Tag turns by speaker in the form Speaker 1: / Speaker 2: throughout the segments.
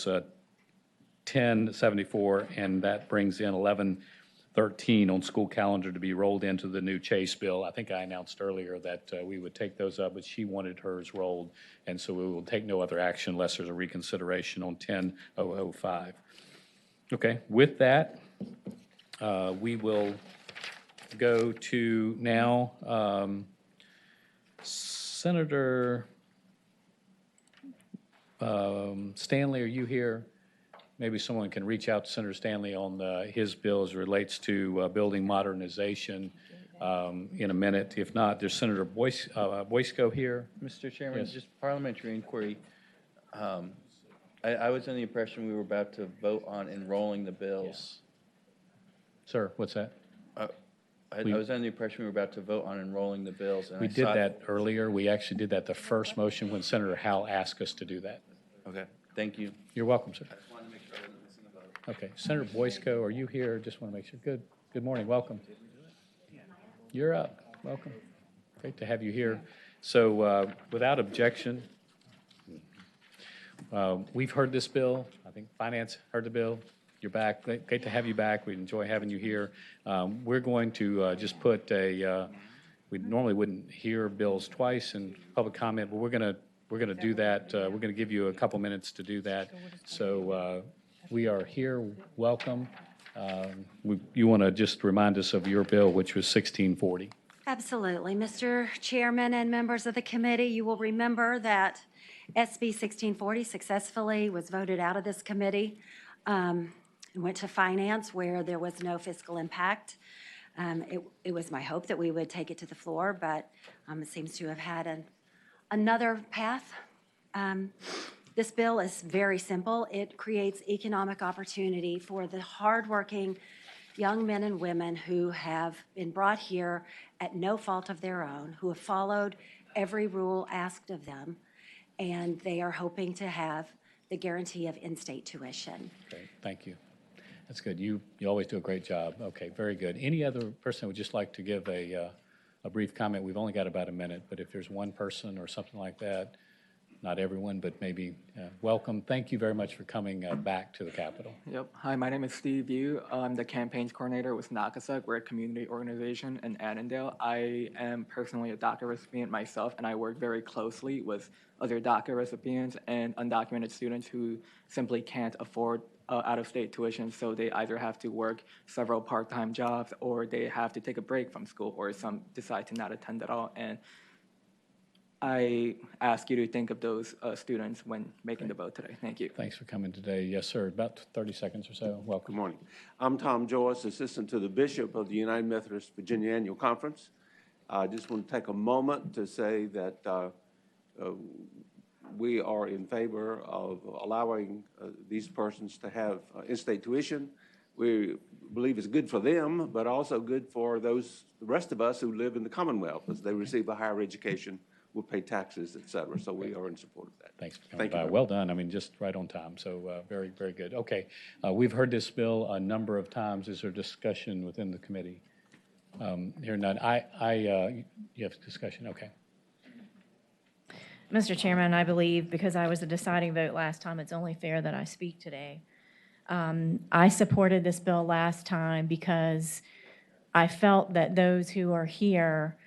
Speaker 1: 1074, and that brings in 1113 on school calendar to be rolled into the new Chase bill. I think I announced earlier that we would take those up, but she wanted hers rolled, and so we will take no other action unless there's a reconsideration on 10005. Okay, with that, we will go to now Senator Stanley, are you here? Maybe someone can reach out to Senator Stanley on his bill as it relates to building modernization in a minute. If not, there's Senator Boysko here.
Speaker 2: Mr. Chairman,
Speaker 1: Yes.
Speaker 2: just parliamentary inquiry. I was under the impression we were about to vote on enrolling the bills.
Speaker 1: Sir, what's that?
Speaker 2: I was under the impression we were about to vote on enrolling the bills. And
Speaker 1: We did that earlier. We actually did that the first motion when Senator Howell asked us to do that.
Speaker 2: Okay, thank you.
Speaker 1: You're welcome, sir.
Speaker 2: I just wanted to make sure I wasn't missing a vote.
Speaker 1: Okay, Senator Boysko, are you here? Just want to make sure. Good morning, welcome. You're up, welcome. Great to have you here. So without objection, we've heard this bill. I think Finance heard the bill. You're back. Great to have you back. We enjoy having you here. We're going to just put we normally wouldn't hear bills twice in public comment, but we're going to do that. We're going to give you a couple minutes to do that. So we are here. Welcome. You want to just remind us of your bill, which was 1640.
Speaker 3: Absolutely. Mr. Chairman and members of the committee, you will remember that SB 1640 successfully was voted out of this committee. It went to Finance, where there was no fiscal impact. It was my hope that we would take it to the floor, but it seems to have had another path. This bill is very simple. It creates economic opportunity for the hardworking young men and women who have been brought here at no fault of their own, who have followed every rule asked of them, and they are hoping to have the guarantee of in-state tuition.
Speaker 1: Great, thank you. That's good. You always do a great job. Okay, very good. Any other person would just like to give a brief comment? We've only got about a minute, but if there's one person or something like that, not everyone, but maybe welcome. Thank you very much for coming back to the Capitol.
Speaker 4: Yep. Hi, my name is Steve Yu. I'm the campaigns coordinator with Nakasuk. We're a community organization in Annandale. I am personally a DACA recipient myself, and I work very closely with other DACA recipients and undocumented students who simply can't afford out-of-state tuition, so they either have to work several part-time jobs or they have to take a break from school, or some decide to not attend at all. And I ask you to think of those students when making the vote today. Thank you.
Speaker 1: Thanks for coming today. Yes, sir. About 30 seconds or so. Welcome.
Speaker 5: Good morning. I'm Tom Joyce, Assistant to the Bishop of the United Methodist Virginia Annual Conference. I just want to take a moment to say that we are in favor of allowing these persons to have in-state tuition. We believe it's good for them, but also good for the rest of us who live in the Commonwealth, as they receive a higher education, will pay taxes, et cetera. So we are in support of that.
Speaker 1: Thanks for coming by. Well done. I mean, just right on time. So very, very good. Okay. We've heard this bill a number of times. Is there discussion within the committee? Here none. You have discussion? Okay.
Speaker 6: Mr. Chairman, I believe because I was the deciding vote last time, it's only fair that I speak today. I supported this bill last time because I felt that those who are here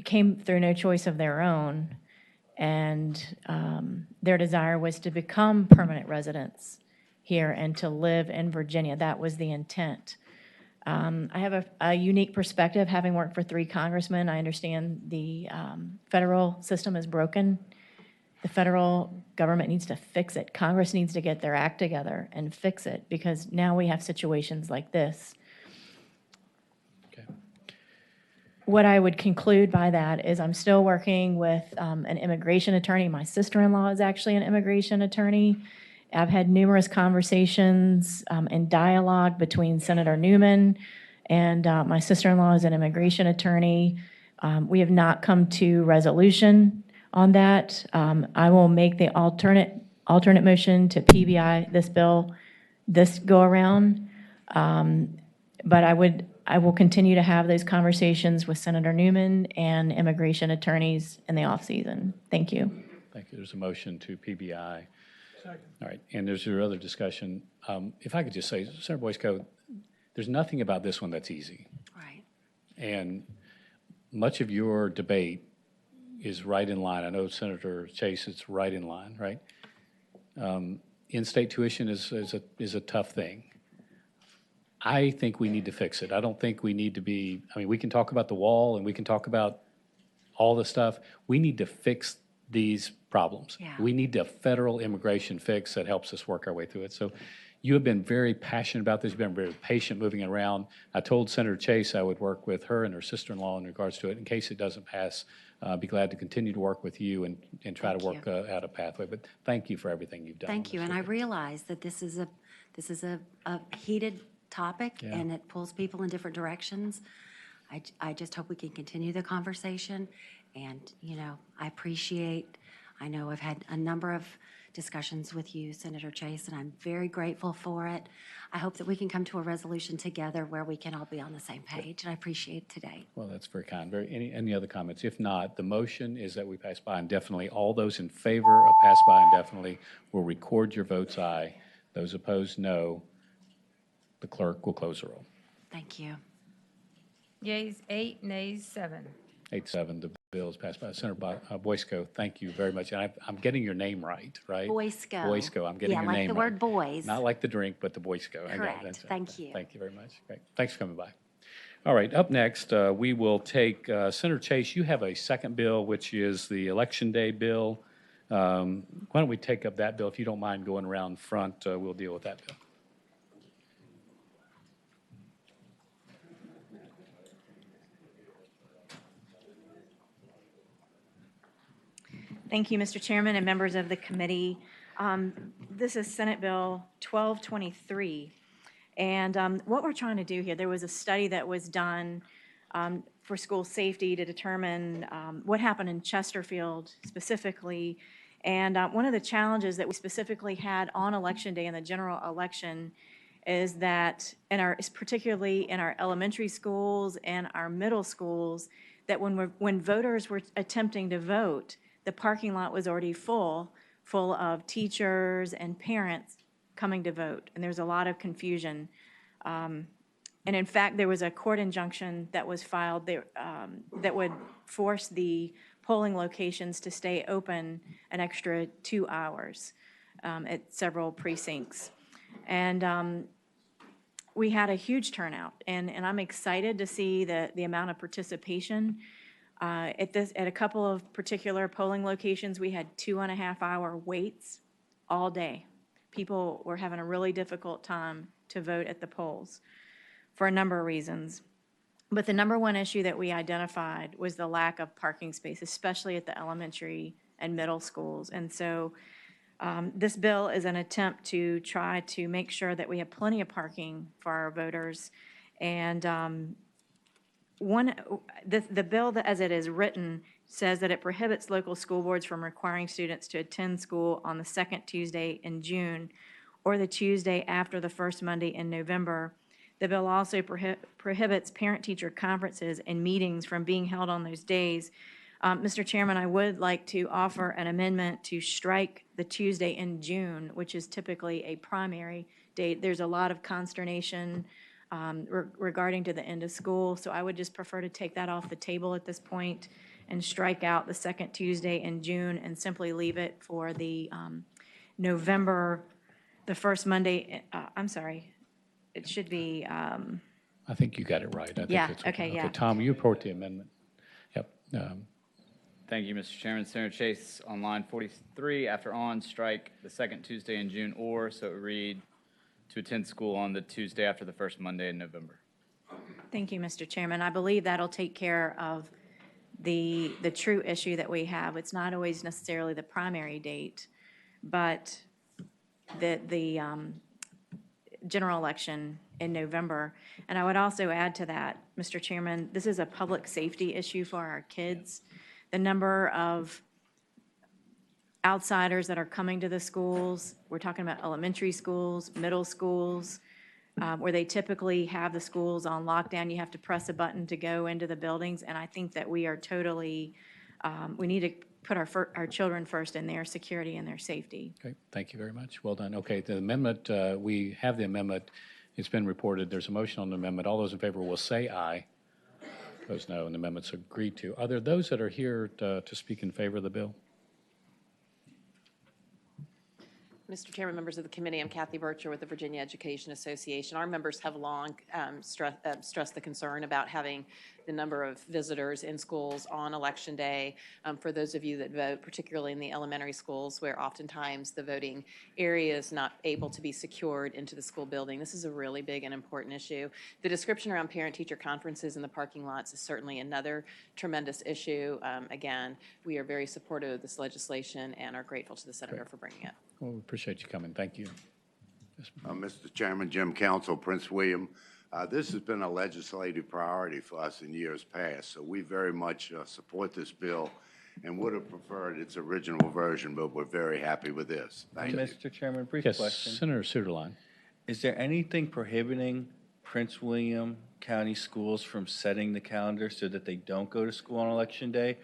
Speaker 6: came through no choice of their own, and their desire was to become permanent residents here and to live in Virginia. That was the intent. I have a unique perspective, having worked for 3 congressmen. I understand the federal system is broken. The federal government needs to fix it. Congress needs to get their act together and fix it, because now we have situations like this.
Speaker 1: Okay.
Speaker 6: What I would conclude by that is I'm still working with an immigration attorney. My sister-in-law is actually an immigration attorney. I've had numerous conversations and dialogue between Senator Newman and my sister-in-law is an immigration attorney. We have not come to resolution on that. I will make the alternate motion to PBI this bill this go around. But I will continue to have those conversations with Senator Newman and immigration attorneys in the off season. Thank you.
Speaker 1: Thank you. There's a motion to PBI. Second. All right, and there's your other discussion. If I could just say, Senator Boysko, there's nothing about this one that's easy.
Speaker 3: Right.
Speaker 1: And much of your debate is right in line. I know Senator Chase, it's right in line, right? In-state tuition is a tough thing. I think we need to fix it. I don't think we need to be, I mean, we can talk about the wall and we can talk about all the stuff. We need to fix these problems.
Speaker 3: Yeah.
Speaker 1: We need a federal immigration fix that helps us work our way through it. So you have been very passionate about this. You've been very patient moving it around. I told Senator Chase I would work with her and her sister-in-law in regards to it. In case it doesn't pass, I'd be glad to continue to work with you and try to work out a pathway. But thank you for everything you've done.
Speaker 3: Thank you, and I realize that this is a heated topic,
Speaker 1: Yeah.
Speaker 3: and it pulls people in different directions. I just hope we can continue the conversation, and, you know, I know I've had a number of discussions with you, Senator Chase, and I'm very grateful for it. I hope that we can come to a resolution together where we can all be on the same page, and I appreciate today.
Speaker 1: Well, that's very kind. Any other comments? If not, the motion is that we pass by indefinitely. All those in favor of pass by indefinitely will record your votes aye. Those opposed, no. The clerk will close the roll.
Speaker 3: Thank you.
Speaker 7: Yeas 8, nays 7.
Speaker 1: 8-7, the bill is passed by. Senator Boysko, thank you very much. And I'm getting your name right?
Speaker 3: Boysko.
Speaker 1: Boysko, I'm getting your name right.
Speaker 3: Yeah, like the word boys.
Speaker 1: Not like the drink, but the Boysko.
Speaker 3: Correct. Thank you.
Speaker 1: Thank you very much. Great. Thanks for coming by. All right, up next, we will take, Senator Chase, you have a second bill, which is the Election Day bill. Why don't we take up that bill? If you don't mind going around front, we'll deal with that bill.
Speaker 6: Thank you, Mr. Chairman and members of the committee. This is Senate Bill 1223. And what we're trying to do here, there was a study that was done for school safety to determine what happened in Chesterfield specifically. And one of the challenges that we specifically had on Election Day in the general election is that particularly in our elementary schools and our middle schools, that when voters were attempting to vote, the parking lot was already full of teachers and parents coming to vote, and there's a lot of confusion. And in fact, there was a court injunction that was filed there, that would force the polling locations to stay open an extra 2 hours at several precincts. And we had a huge turnout, and I'm excited to see the amount of participation. At a couple of particular polling locations, we had 2.5-hour waits all day. People were having a really difficult time to vote at the polls for a number of reasons. But the number one issue that we identified was the lack of parking space, especially at the elementary and middle schools. And so this bill is an attempt to try to make sure that we have plenty of parking for our voters. And the bill, that as it is written, says that it prohibits local school boards from requiring students to attend school on the second Tuesday in June or the Tuesday after the first Monday in November. The bill also prohibits parent-teacher conferences and meetings from being held on those days. Mr. Chairman, I would like to offer an amendment to strike the Tuesday in June, which is typically a primary date. There's a lot of consternation regarding to the end of school, so I would just prefer to take that off the table at this point and strike out the second Tuesday in June and simply leave it for the November, the first Monday, I'm sorry, it should be.
Speaker 1: I think you got it right. I think
Speaker 6: Yeah,
Speaker 1: that's
Speaker 6: okay, yeah.
Speaker 1: Tom, you report the amendment. Yep.
Speaker 2: Thank you, Mr. Chairman. Senator Chase, on line 43, after on, strike the second Tuesday in June, or, so it would read, to attend school on the Tuesday after the first Monday in November.
Speaker 6: Thank you, Mr. Chairman. I believe that'll take care of the true issue that we have. It's not always necessarily the primary date, but the general election in November. And I would also add to that, Mr. Chairman, this is a public safety issue for our kids. The number of outsiders that are coming to the schools, we're talking about elementary schools, middle schools, where they typically have the schools on lockdown. You have to press a button to go into the buildings, and I think that we are totally, we need to put our children first in their security and their safety.
Speaker 1: Okay, thank you very much. Well done. Okay, the amendment, we have the amendment. It's been reported. There's a motion on the amendment. All those in favor will say aye. Opposed, no, and the amendment's agreed to. Are there those that are here to speak in favor of the bill?
Speaker 8: Mr. Chairman, members of the committee, I'm Kathy Bircher with the Virginia Education Association. Our members have long stressed the concern about having the number of visitors in schools on Election Day. For those of you that vote, particularly in the elementary schools, where oftentimes the voting area is not able to be secured into the school building, this is a really big and important issue. The description around parent-teacher conferences in the parking lots is certainly another tremendous issue. Again, we are very supportive of this legislation and are grateful to the senator for bringing it.
Speaker 1: Well, we appreciate you coming. Thank you.
Speaker 9: Mr. Chairman, Jim Council, Prince William. This has been a legislative priority for us in years past, so we very much support this bill and would have preferred its original version, but we're very happy with this. Thank you.
Speaker 10: Mr. Chairman, brief
Speaker 1: Yes,
Speaker 10: question.
Speaker 1: Senator Suderline.
Speaker 10: Is there anything prohibiting Prince William County schools from setting the calendar so that they don't go to school on Election Day?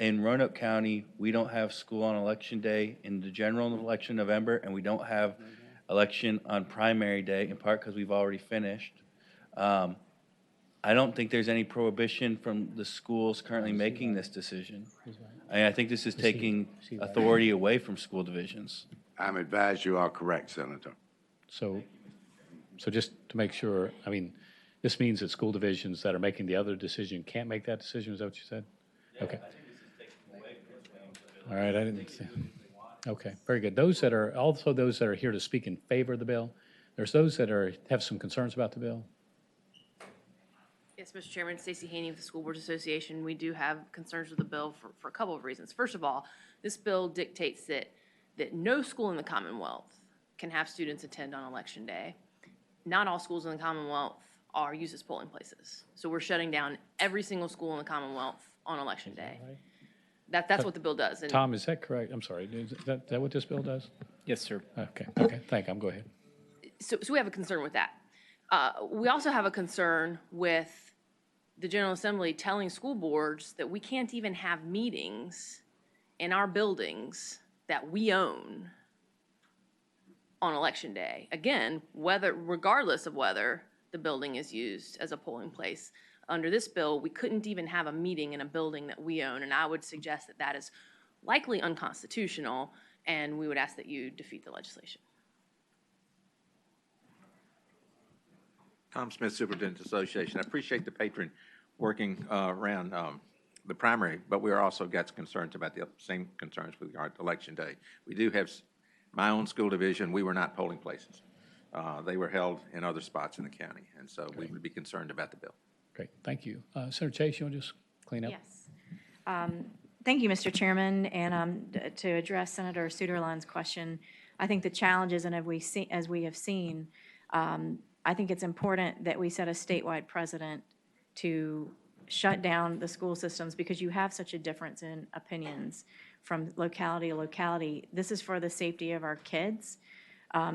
Speaker 10: In Roanoke County, we don't have school on Election Day in the general election in November, and we don't have election on primary day, in part because we've already finished. I don't think there's any prohibition from the schools currently making this decision. I think this is taking authority away from school divisions.
Speaker 9: I'm advised you are correct, Senator.
Speaker 1: So just to make sure, I mean, this means that school divisions that are making the other decision can't make that decision, is that what you said? Okay. All right, I didn't see. Okay, very good. Those that are, also those that are here to speak in favor of the bill, there's those that have some concerns about the bill.
Speaker 11: Yes, Mr. Chairman, Stacey Haney with the School Boards Association. We do have concerns with the bill for a couple of reasons. First of all, this bill dictates that no school in the Commonwealth can have students attend on Election Day. Not all schools in the Commonwealth are used as polling places. So we're shutting down every single school in the Commonwealth on Election Day. That's what the bill does. And
Speaker 1: Tom, is that correct? I'm sorry, is that what this bill does?
Speaker 2: Yes, sir.
Speaker 1: Okay, thank you. Go ahead.
Speaker 11: so we have a concern with that. We also have a concern with the General Assembly telling school boards that we can't even have meetings in our buildings that we own on Election Day. Again, regardless of whether the building is used as a polling place. Under this bill, we couldn't even have a meeting in a building that we own, and I would suggest that that is likely unconstitutional, and we would ask that you defeat the legislation.
Speaker 12: Tom Smith, Superintendent Association. I appreciate the patron working around the primary, but we also got concerns about the same concerns with regard to Election Day. We do have my own school division. We were not polling places. They were held in other spots in the county, and so we would be concerned about the bill.
Speaker 1: Great, thank you. Senator Chase, you want to just clean up?
Speaker 6: Yes. Thank you, Mr. Chairman. And to address Senator Suderline's question, I think the challenges, and as we have seen, I think it's important that we set a statewide precedent to shut down the school systems because you have such a difference in opinions from locality to locality. This is for the safety of our kids.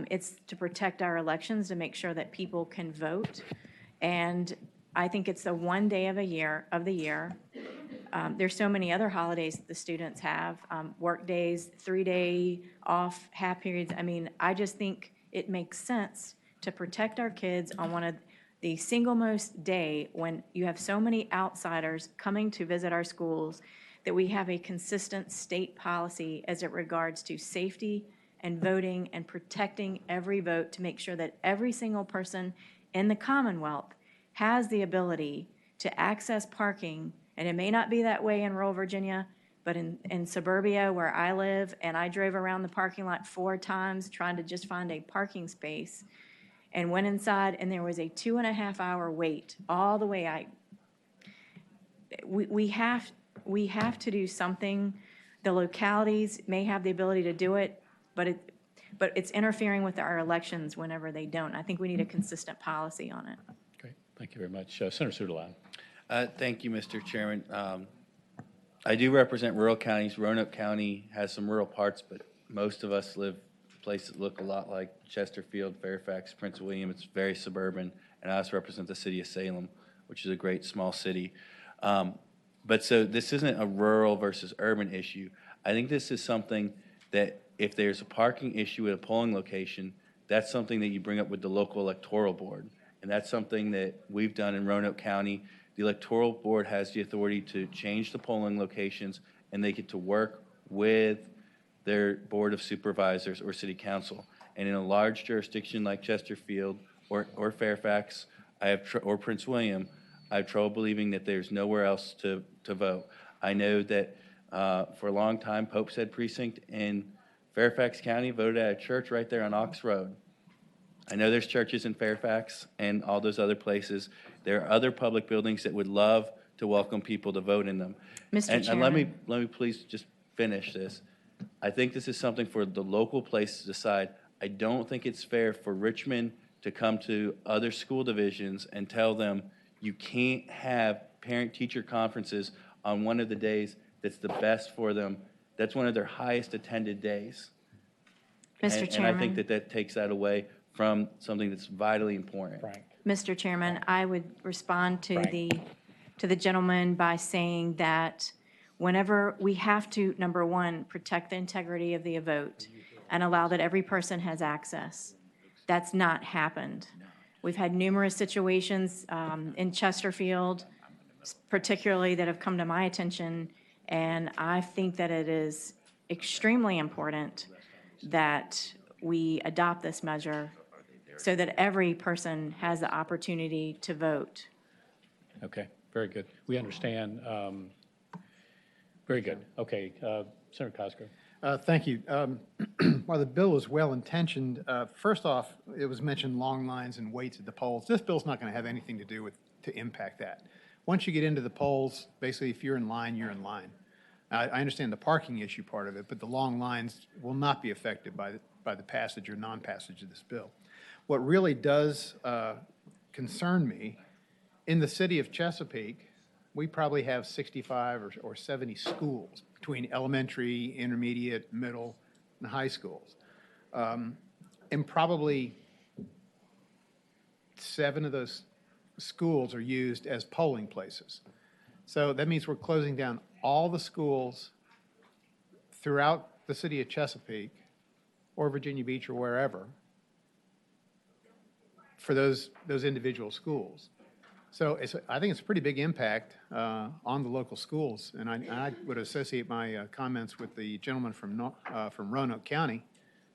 Speaker 6: It's to protect our elections, to make sure that people can vote. And I think it's the one day of the year. There's so many other holidays that the students have, work days, 3-day off, half periods. I mean, I just think it makes sense to protect our kids on one of the single most day when you have so many outsiders coming to visit our schools, that we have a consistent state policy as it regards to safety and voting and protecting every vote to make sure that every single person in the Commonwealth has the ability to access parking. And it may not be that way in rural Virginia, but in suburbia where I live, and I drove around the parking lot 4 times trying to just find a parking space and went inside, and there was a 2.5-hour wait all the way. We have to do something. The localities may have the ability to do it, but it's interfering with our elections whenever they don't. I think we need a consistent policy on it.
Speaker 1: Great, thank you very much. Senator Suderline.
Speaker 10: Thank you, Mr. Chairman. I do represent rural counties. Roanoke County has some rural parts, but most of us live places that look a lot like Chesterfield, Fairfax, Prince William. It's very suburban, and I also represent the city of Salem, which is a great small city. But so this isn't a rural versus urban issue. I think this is something that if there's a parking issue at a polling location, that's something that you bring up with the local electoral board. And that's something that we've done in Roanoke County. The electoral board has the authority to change the polling locations, and they get to work with their board of supervisors or city council. And in a large jurisdiction like Chesterfield or Fairfax, or Prince William, I have trouble believing that there's nowhere else to vote. I know that for a long time, Pope's Head Precinct in Fairfax County voted at a church right there on Ox Road. I know there's churches in Fairfax and all those other places. There are other public buildings that would love to welcome people to vote in them.
Speaker 6: Mr.
Speaker 10: And
Speaker 6: Chairman.
Speaker 10: let me please just finish this. I think this is something for the local place to decide. I don't think it's fair for Richmond to come to other school divisions and tell them you can't have parent-teacher conferences on one of the days that's the best for them. That's one of their highest attended days.
Speaker 6: Mr.
Speaker 10: And I think
Speaker 6: Chairman.
Speaker 10: that takes that away from something that's vitally important.
Speaker 1: Frank.
Speaker 6: Mr. Chairman, I would respond to the gentleman by saying that whenever we have to, number one, protect the integrity of the vote and allow that every person has access. That's not happened. We've had numerous situations in Chesterfield, particularly that have come to my attention, and I think that it is extremely important that we adopt this measure so that every person has the opportunity to vote.
Speaker 1: Okay, very good. We understand. Very good. Okay, Senator Cosgrove.
Speaker 13: Thank you. While the bill is well-intentioned, first off, it was mentioned long lines and waits at the polls. This bill's not going to have anything to do with, to impact that. Once you get into the polls, basically, if you're in line, you're in line. I understand the parking issue part of it, but the long lines will not be affected by the passage or non-passage of this bill. What really does concern me, in the city of Chesapeake, we probably have 65 or 70 schools between elementary, intermediate, middle, and high schools. And probably 7 of those schools are used as polling places. So that means we're closing down all the schools throughout the city of Chesapeake or Virginia Beach or wherever for those individual schools. So I think it's a pretty big impact on the local schools, and I would associate my comments with the gentleman from Roanoke County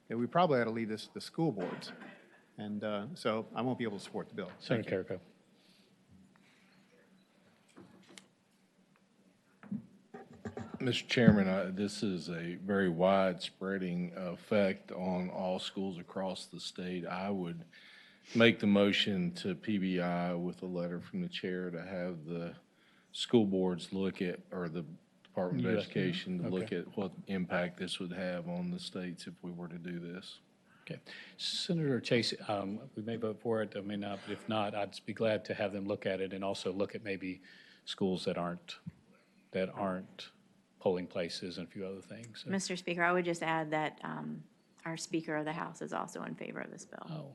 Speaker 13: that we probably ought to leave this to the school boards, and so I won't be able to support the bill.
Speaker 1: Senator Carrico.
Speaker 14: Mr. Chairman, this is a very wide-spreading effect on all schools across the state. I would make the motion to PBI with a letter from the chair to have the school boards look at, or the Department of Education to look at what impact this would have on the states if we were to do this.
Speaker 1: Okay. Senator Chase, we may vote for it, I may not, but if not, I'd be glad to have them look at it and also look at maybe schools that aren't polling places and a few other things. So.
Speaker 6: Mr. Speaker, I would just add that our Speaker of the House is also in favor of this bill.
Speaker 1: Oh,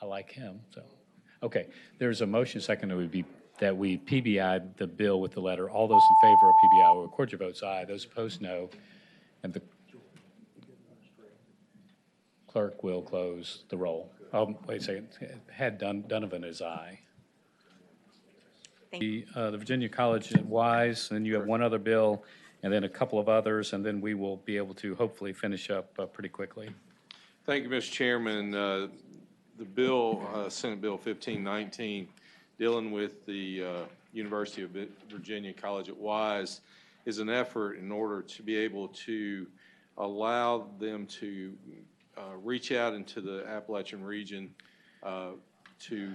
Speaker 1: I like him, so. Okay, there's a motion second that we PBI the bill with the letter. All those in favor of PBI will record your votes aye. Those opposed, no. And the clerk will close the roll. Oh, wait a second. Had Donovan is aye. The Virginia College at Wise, and you have one other bill, and then a couple of others, and then we will be able to hopefully finish up pretty quickly.
Speaker 15: Thank you, Mr. Chairman. The bill, Senate Bill 1519, dealing with the University of Virginia College at Wise, is an effort in order to be able to allow them to reach out into the Appalachian region to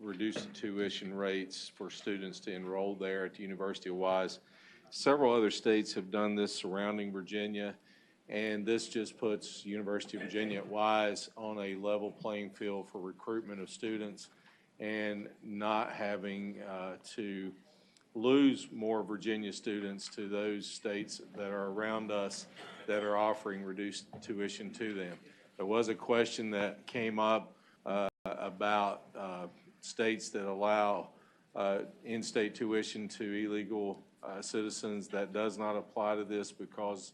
Speaker 15: reduce the tuition rates for students to enroll there at the University of Wise. Several other states have done this surrounding Virginia, and this just puts University of Virginia at Wise on a level playing field for recruitment of students and not having to lose more Virginia students to those states that are around us that are offering reduced tuition to them. There was a question that came up about states that allow in-state tuition to illegal citizens. That does not apply to this because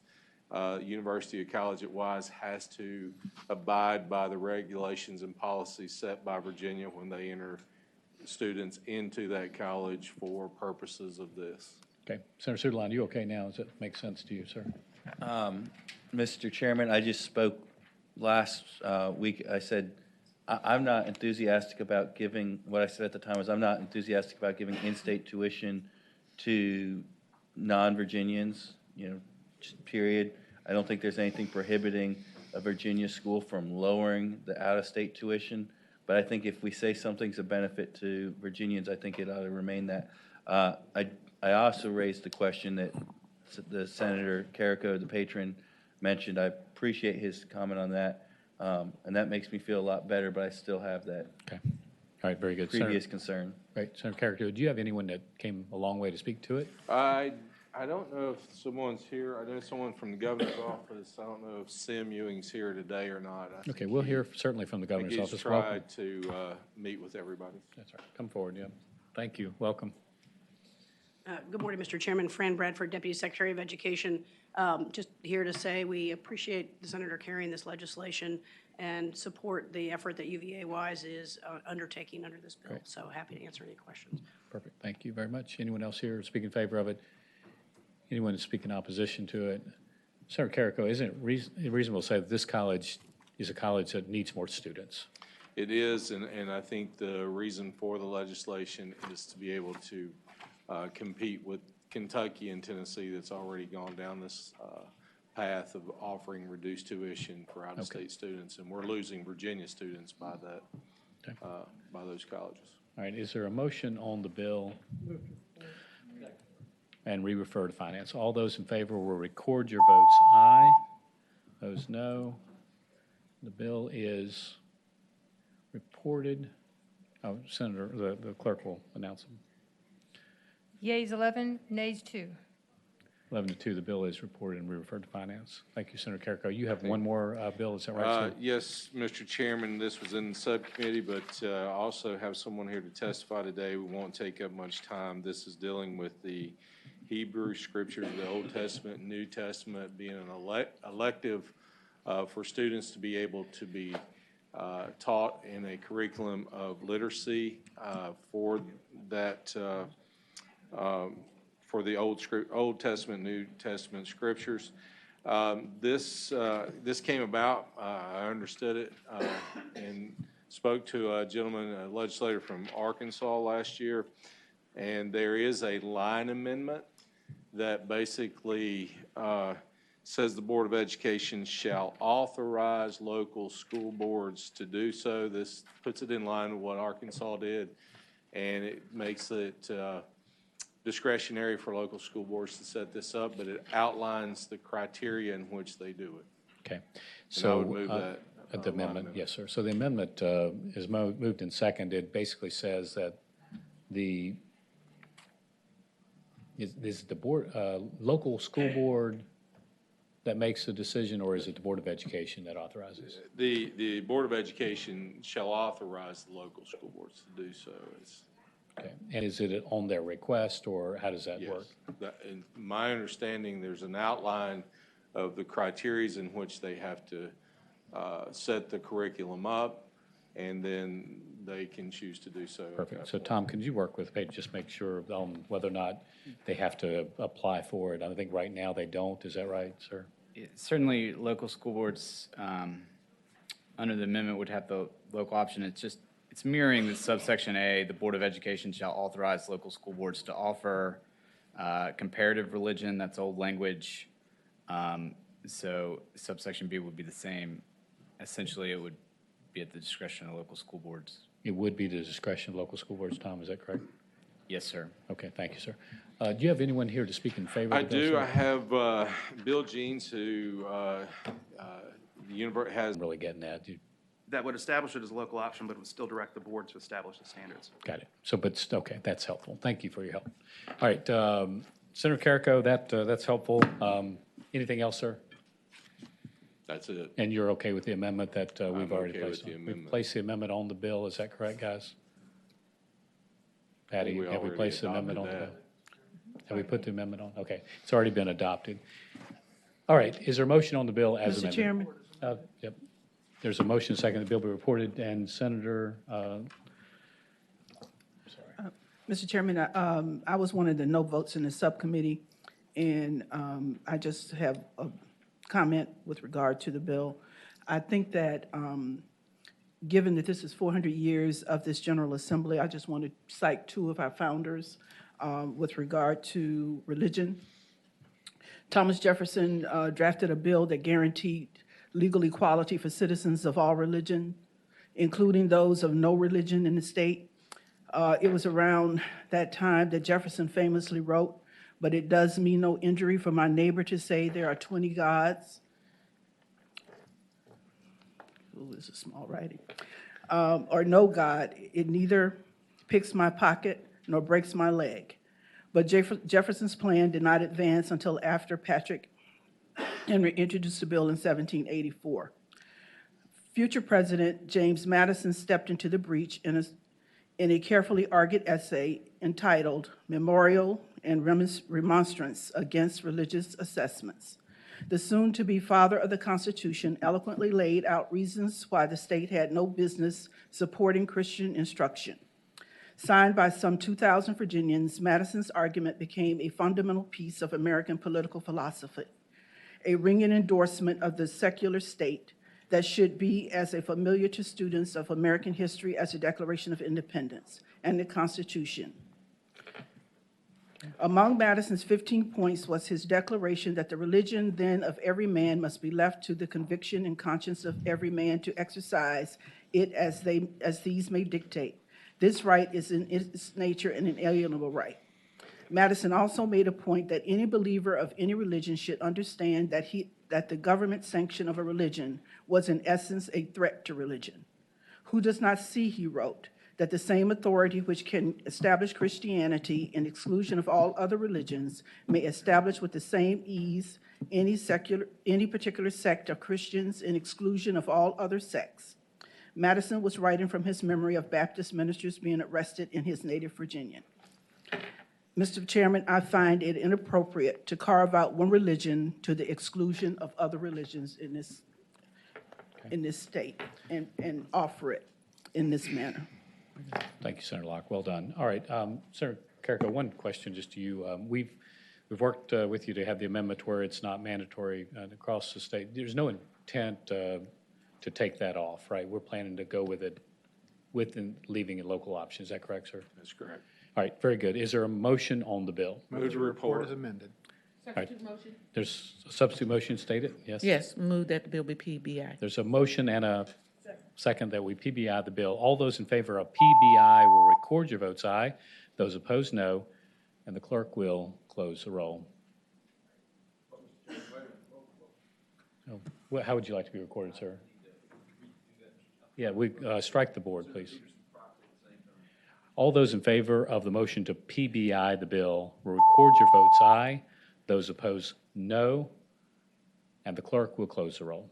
Speaker 15: University of College at Wise has to abide by the regulations and policies set by Virginia when they enter students into that college for purposes of this.
Speaker 1: Okay. Senator Suderline, you okay now? Does that make sense to you, sir?
Speaker 10: Mr. Chairman, I just spoke last week. I said, I'm not enthusiastic about giving, what I said at the time was I'm not enthusiastic about giving in-state tuition to non-Virginians, just period. I don't think there's anything prohibiting a Virginia school from lowering the out-of-state tuition. But I think if we say something's a benefit to Virginians, I think it ought to remain that. I also raised the question that the Senator Carrico, the patron, mentioned. I appreciate his comment on that, and that makes me feel a lot better, but I still have that
Speaker 1: Okay. All right, very good.
Speaker 10: previous concern.
Speaker 1: Right, Senator Carrico, do you have anyone that came a long way to speak to it?
Speaker 15: I don't know if someone's here. I know someone from the governor's office. I don't know if Sim Ewing's here today or not.
Speaker 1: Okay, we'll hear certainly from the governor's office.
Speaker 15: He's
Speaker 1: Welcome.
Speaker 15: tried to meet with everybody.
Speaker 1: That's right. Come forward, yeah. Thank you. Welcome.
Speaker 16: Good morning, Mr. Chairman. Fran Bradford, Deputy Secretary of Education. Just here to say we appreciate the Senator carrying this legislation and support the effort that UVA-Wise is undertaking under this bill.
Speaker 1: Great.
Speaker 16: So happy to answer any questions.
Speaker 1: Perfect. Thank you very much. Anyone else here speak in favor of it? Anyone to speak in opposition to it? Senator Carrico, isn't it reasonable to say that this college is a college that needs more students?
Speaker 15: It is, and I think the reason for the legislation is to be able to compete with Kentucky and Tennessee that's already gone down this path of offering reduced tuition for out-of-state students, and we're losing Virginia students by that, by those colleges.
Speaker 1: All right, is there a motion on the bill? And re-refer to finance. All those in favor will record your votes aye. Those no. The bill is reported. Oh, Senator, the clerk will announce them.
Speaker 7: Yeas 11, nays 2.
Speaker 1: 11 to 2, the bill is reported and re-referred to finance. Thank you, Senator Carrico. You have one more bill, is that right, sir?
Speaker 15: Yes, Mr. Chairman, this was in the subcommittee, but I also have someone here to testify today. We won't take up much time. This is dealing with the Hebrew scriptures, the Old Testament, New Testament, being an elective for students to be able to be taught in a curriculum of literacy for that, for the Old Testament, New Testament scriptures. This came about, I understood it, and spoke to a gentleman, a legislator from Arkansas last year, and there is a line amendment that basically says the Board of Education shall authorize local school boards to do so. This puts it in line with what Arkansas did, and it makes it discretionary for local school boards to set this up, but it outlines the criteria in which they do it.
Speaker 1: Okay.
Speaker 15: And I would move that.
Speaker 1: The amendment, yes, sir. So the amendment is moved and seconded. It basically says that is the board, local school board that makes the decision, or is it the Board of Education that authorizes?
Speaker 15: The Board of Education shall authorize the local school boards to do so.
Speaker 1: Okay. And is it on their request, or how does that work?
Speaker 15: In my understanding, there's an outline of the criterias in which they have to set the curriculum up, and then they can choose to do so.
Speaker 1: Perfect. So Tom, could you work with Paige, just make sure on whether or not they have to apply for it? I think right now they don't. Is that right, sir?
Speaker 2: Certainly, local school boards under the amendment would have the local option. It's mirroring the subsection A, the Board of Education shall authorize local school boards to offer comparative religion, that's old language. So subsection B would be the same. Essentially, it would be at the discretion of local school boards.
Speaker 1: It would be the discretion of local school boards, Tom, is that correct?
Speaker 2: Yes, sir.
Speaker 1: Okay, thank you, sir. Do you have anyone here to speak in favor
Speaker 15: I
Speaker 1: of the bill,
Speaker 15: do.
Speaker 1: sir?
Speaker 15: I have Bill Jeans, who the university has.
Speaker 1: Really getting that.
Speaker 17: That would establish it as a local option, but it would still direct the board to establish the standards.
Speaker 1: Got it. So, but, okay, that's helpful. Thank you for your help. All right, Senator Carrico, that's helpful. Anything else, sir?
Speaker 15: That's it.
Speaker 1: And you're okay with the amendment that we've already
Speaker 15: okay with
Speaker 1: placed
Speaker 15: the
Speaker 1: on?
Speaker 15: amendment.
Speaker 1: We've placed the amendment on the bill, is that correct, guys? Patty, have we
Speaker 15: already
Speaker 1: placed the amendment on the
Speaker 15: adopted
Speaker 1: bill? Have we put the amendment on? Okay, it's already been adopted. All right, is there a motion on the bill as amended?
Speaker 18: Mr. Chairman,
Speaker 1: Yep. There's a motion, second, the bill be reported, and Senator,
Speaker 18: Mr. Chairman, I was one of the no votes in the subcommittee, and I just have a comment with regard to the bill. I think that given that this is 400 years of this General Assembly, I just want to cite two of our founders with regard to religion. Thomas Jefferson drafted a bill that guaranteed legal equality for citizens of all religion, including those of no religion in the state. It was around that time that Jefferson famously wrote, "But it does me no injury for my neighbor to say there are 20 gods." Ooh, it's a small writing. Or no God. It neither picks my pocket nor breaks my leg. But Jefferson's plan did not advance until after Patrick Henry introduced the bill in 1784. Future President James Madison stepped into the breach in a carefully argued essay entitled Memorial and Remonstrance Against Religious Assessments. The soon-to-be father of the Constitution eloquently laid out reasons why the state had no business supporting Christian instruction. Signed by some 2,000 Virginians, Madison's argument became a fundamental piece of American political philosophy, a ringing endorsement of the secular state that should be as familiar to students of American history as the Declaration of Independence and the Constitution. Among Madison's 15 points was his declaration that the religion then of every man must be left to the conviction and conscience of every man to exercise it as these may dictate. This right is in its nature an inalienable right. Madison also made a point that any believer of any religion should understand that the government sanction of a religion was in essence a threat to religion. Who does not see, he wrote, that the same authority which can establish Christianity in exclusion of all other religions may establish with the same ease any particular sect of Christians in exclusion of all other sects. Madison was writing from his memory of Baptist ministers being arrested in his native Virginia. Mr. Chairman, I find it inappropriate to carve out one religion to the exclusion of other religions in this state and offer it in this manner.
Speaker 1: thank you, Senator Locke, well done. All right, Senator Carrico, one question just to you. We've worked with you to have the amendment where it's not mandatory across the state. There's no intent to take that off, right? We're planning to go with it, with and leaving it local option. Is that correct, sir?
Speaker 15: That's correct.
Speaker 1: All right, very good. Is there a motion on the bill?
Speaker 15: Move to report.
Speaker 13: As amended.
Speaker 11: Substitute motion?
Speaker 1: There's a substitute motion stated? Yes?
Speaker 19: Yes, move that the bill be PBI.
Speaker 1: There's a motion and a second that we PBI the bill. All those in favor of PBI will record your votes aye. Those opposed, no. And the clerk will close the roll. Oh, how would you like to be recorded, sir? Yeah, strike the board, please. All those in favor of the motion to PBI the bill will record your votes aye. Those opposed, no. And the clerk will close the roll.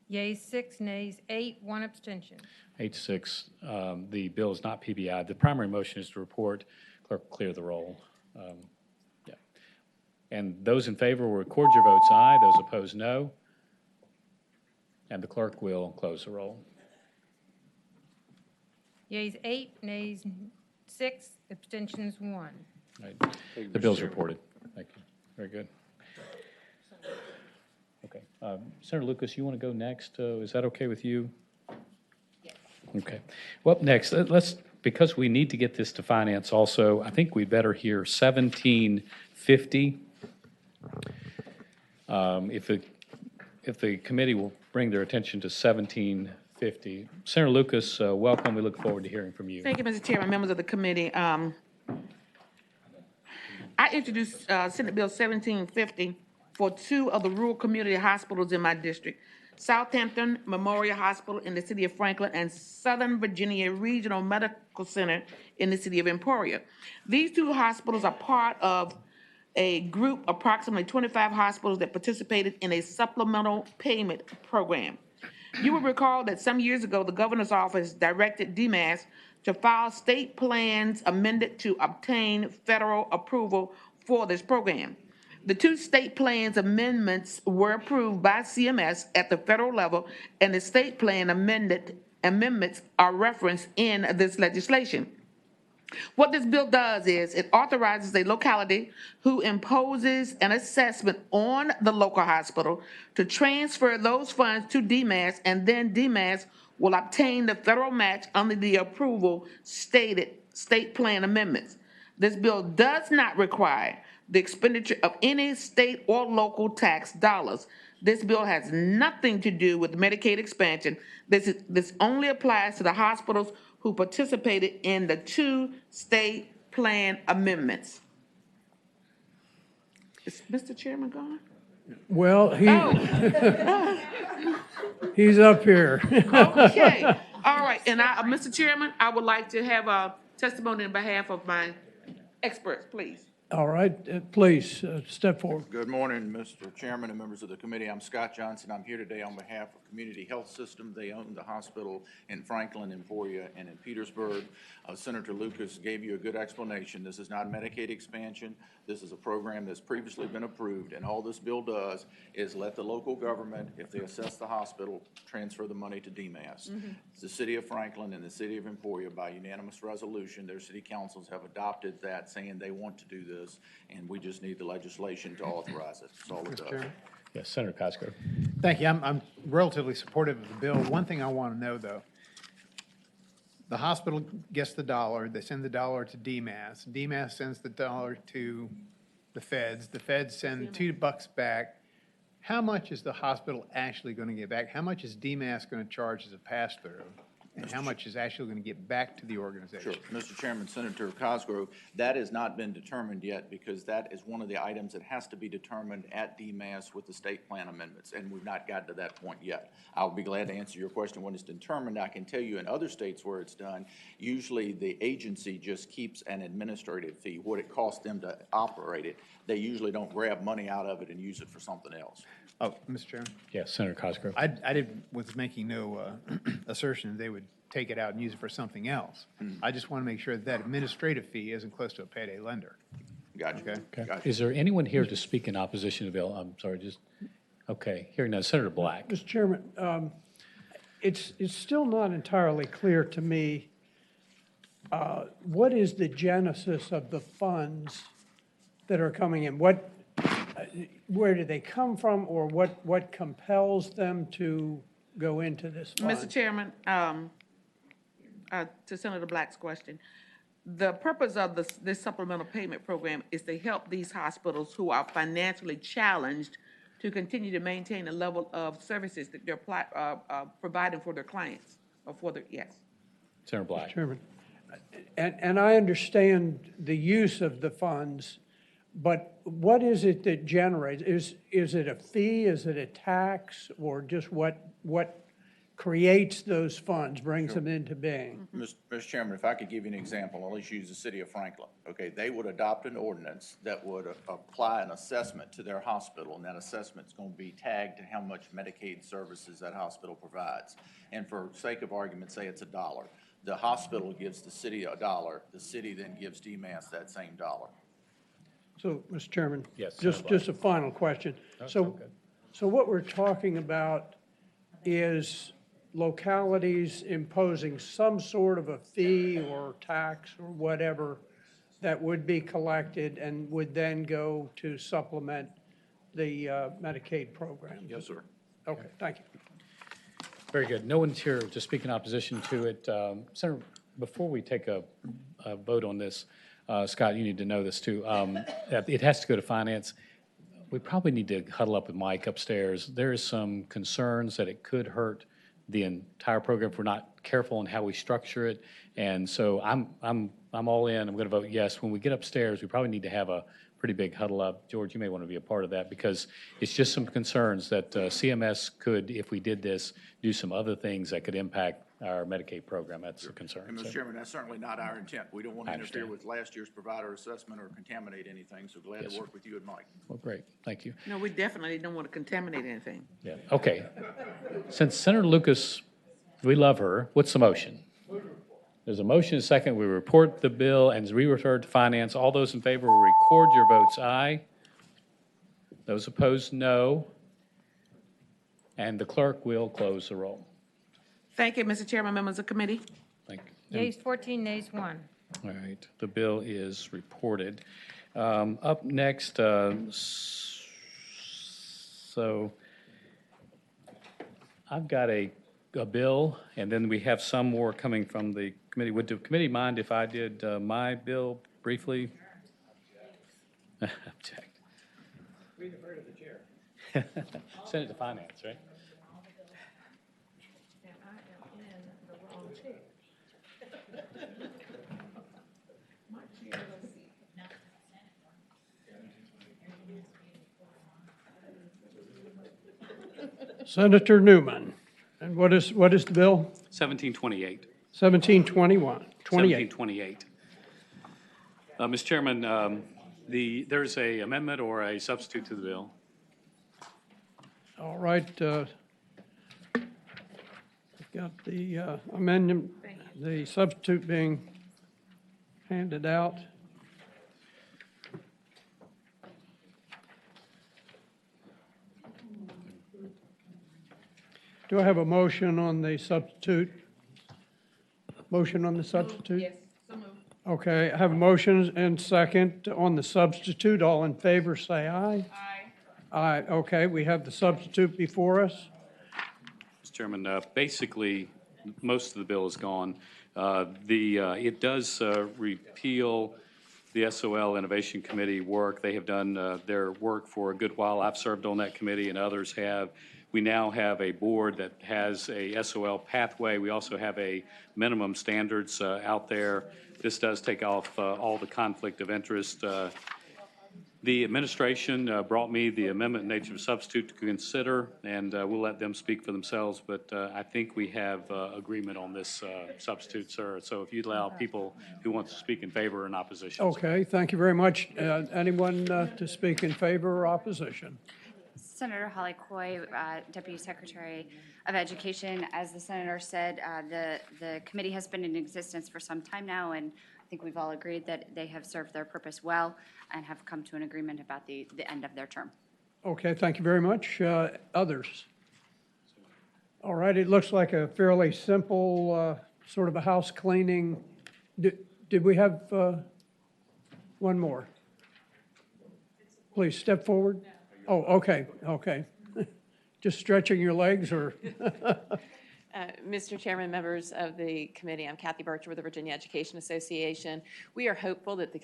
Speaker 7: Yeas 6, nays 8, 1 abstention.
Speaker 1: 8-6, the bill is not PBI. The primary motion is to report. Clerk, clear the roll. Yeah. And those in favor will record your votes aye. Those opposed, no. And the clerk will close the roll.
Speaker 7: Yeas 8, nays 6, abstentions 1.
Speaker 1: Right. The bill's reported. Thank you. Very good. Okay. Senator Lucas, you want to go next? Is that okay with you? Yes. Okay. Well, up next, because we need to get this to finance also, I think we better hear 1750. If the committee will bring their attention to 1750. Senator Lucas, welcome. We look forward to hearing from you.
Speaker 19: Thank you, Mr. Chairman, members of the committee. I introduced Senate Bill 1750 for two of the rural community hospitals in my district, Southampton Memorial Hospital in the city of Franklin and Southern Virginia Regional Medical Center in the city of Emporia. These two hospitals are part of a group, approximately 25 hospitals that participated in a supplemental payment program. You will recall that some years ago, the governor's office directed DMAS to file state plans amended to obtain federal approval for this program. The two state plans amendments were approved by CMS at the federal level, and the state plan amendments are referenced in this legislation. What this bill does is it authorizes a locality who imposes an assessment on the local hospital to transfer those funds to DMAS, and then DMAS will obtain the federal match under the approval stated state plan amendments. This bill does not require the expenditure of any state or local tax dollars. This bill has nothing to do with Medicaid expansion. This only applies to the hospitals who participated in the two state plan amendments. Is Mr. Chairman gone?
Speaker 20: Well, he's up here.
Speaker 19: Okay, all right, and Mr. Chairman, I would like to have a testimony on behalf of my experts, please.
Speaker 20: All right, please, step forward.
Speaker 21: Good morning, Mr. Chairman and members of the committee. I'm Scott Johnson. I'm here today on behalf of Community Health System. They own the hospital in Franklin, Emporia, and in Petersburg. Senator Lucas gave you a good explanation. This is not Medicaid expansion. This is a program that's previously been approved, and all this bill does is let the local government, if they assess the hospital, transfer the money to DMAS. The city of Franklin and the city of Emporia, by unanimous resolution, their city councils have adopted that, saying they want to do this, and we just need the legislation to authorize it. That's all it does.
Speaker 1: Yes, Senator Cosgrove.
Speaker 13: Thank you. I'm relatively supportive of the bill. One thing I want to know, though, the hospital gets the dollar, they send the dollar to DMAS. DMAS sends the dollar to the feds. The feds send $2 back. How much is the hospital actually going to get back? How much is DMAS going to charge as a pass-through? And how much is actually going to get back to the organization?
Speaker 21: Sure. Mr. Chairman, Senator Cosgrove, that has not been determined yet because that is one of the items that has to be determined at DMAS with the state plan amendments, and we've not gotten to that point yet. I'll be glad to answer your question when it's determined. I can tell you in other states where it's done, usually the agency just keeps an administrative fee, what it costs them to operate it. They usually don't grab money out of it and use it for something else.
Speaker 13: Oh, Mr. Chairman?
Speaker 1: Yes, Senator Cosgrove.
Speaker 13: Was making no assertion they would take it out and use it for something else. I just want to make sure that administrative fee isn't close to a payday lender.
Speaker 21: Gotcha.
Speaker 13: Okay?
Speaker 21: Gotcha.
Speaker 1: Is there anyone here to speak in opposition to the bill? I'm sorry, okay, hearing none. Senator Black.
Speaker 20: Mr. Chairman, it's still not entirely clear to me what is the genesis of the funds that are coming in? Where do they come from, or what compels them to go into this fund?
Speaker 19: Mr. Chairman, to Senator Black's question, the purpose of this supplemental payment program is to help these hospitals who are financially challenged to continue to maintain the level of services that they're providing for their clients, or for their, yes.
Speaker 1: Senator Black.
Speaker 20: Mr. Chairman, and I understand the use of the funds, but what is it that generates? Is it a fee? Is it a tax? Or just what creates those funds, brings them into being?
Speaker 21: Mr. Chairman, if I could give you an example, I'll just use the city of Franklin. Okay, they would adopt an ordinance that would apply an assessment to their hospital, and that assessment's going to be tagged to how much Medicaid services that hospital provides. And for sake of argument, say it's $1. The hospital gives the city $1. The city then gives DMAS that same dollar.
Speaker 20: So, Mr. Chairman?
Speaker 1: Yes,
Speaker 20: Just a final question. So what we're talking about is localities imposing some sort of a fee or tax or whatever that would be collected and would then go to supplement the Medicaid program?
Speaker 21: Yes, sir.
Speaker 20: Okay, thank you.
Speaker 1: Very good. No one's here to speak in opposition to it. Senator, before we take a vote on this, Scott, you need to know this too. It has to go to finance. We probably need to huddle up with Mike upstairs. There is some concerns that it could hurt the entire program if we're not careful in how we structure it. And so I'm all in. I'm going to vote yes. When we get upstairs, we probably need to have a pretty big huddle up. George, you may want to be a part of that because it's just some concerns that CMS could, if we did this, do some other things that could impact our Medicaid program. That's the concern.
Speaker 21: And,
Speaker 1: So-
Speaker 21: Mr. Chairman, that's certainly not our intent. We don't want to
Speaker 1: I
Speaker 21: interfere
Speaker 1: understand.
Speaker 21: with last year's provider assessment or contaminate anything, so glad
Speaker 1: Yes,
Speaker 21: to
Speaker 1: sir.
Speaker 21: work with you and Mike.
Speaker 1: Well, great, thank you.
Speaker 19: No, we definitely don't want to contaminate anything.
Speaker 1: Yeah, okay. Since Senator Lucas, we love her, what's the motion? There's a motion, and a second. We report the bill and re-refer to finance. All those in favor will record your votes aye. Those opposed, no. And the clerk will close the roll.
Speaker 19: Thank you, Mr. Chairman, members of the committee.
Speaker 1: Thank you.
Speaker 7: Yeas 14, nays 1.
Speaker 1: All right, the bill is reported. Up next, so I've got a bill, and then we have some more coming from the committee. Would the committee mind if I did my bill briefly? Object.
Speaker 20: We defer to the chair.
Speaker 1: Send it to finance, right?
Speaker 20: Senator Newman. And what is the bill?
Speaker 1: 1728.
Speaker 20: 1721, 28.
Speaker 1: 1728. Mr. Chairman, there's a amendment or a substitute to the bill.
Speaker 20: All right. I've got the amendment, the substitute being handed out. Do I have a motion on the substitute? Motion on the substitute?
Speaker 19: Yes, so moved.
Speaker 20: Okay, I have a motion and second on the substitute. All in favor, say aye.
Speaker 19: Aye.
Speaker 20: Aye, okay, we have the substitute before us.
Speaker 1: Mr. Chairman, basically, most of the bill is gone. It does repeal the SOL Innovation Committee work. They have done their work for a good while. I've served on that committee and others have. We now have a board that has a SOL pathway. We also have a minimum standards out there. This does take off all the conflict of interest. The administration brought me the amendment in nature of substitute to consider, and we'll let them speak for themselves, but I think we have agreement on this substitute, sir. So if you'd allow people who want to speak in favor or in opposition.
Speaker 20: Okay, thank you very much. Anyone to speak in favor or opposition?
Speaker 4: Senator Holly Coy, Deputy Secretary of Education. As the Senator said, the committee has been in existence for some time now, and I think we've all agreed that they have served their purpose well and have come to an agreement about the end of their term.
Speaker 20: Okay, thank you very much. Others? All right, it looks like a fairly simple, sort of a house cleaning. Did we have one more? Please step forward. Oh, okay, okay. Just stretching your legs or?
Speaker 8: Mr. Chairman, members of the committee, I'm Kathy Bircher with the Virginia Education Association. We are hopeful that the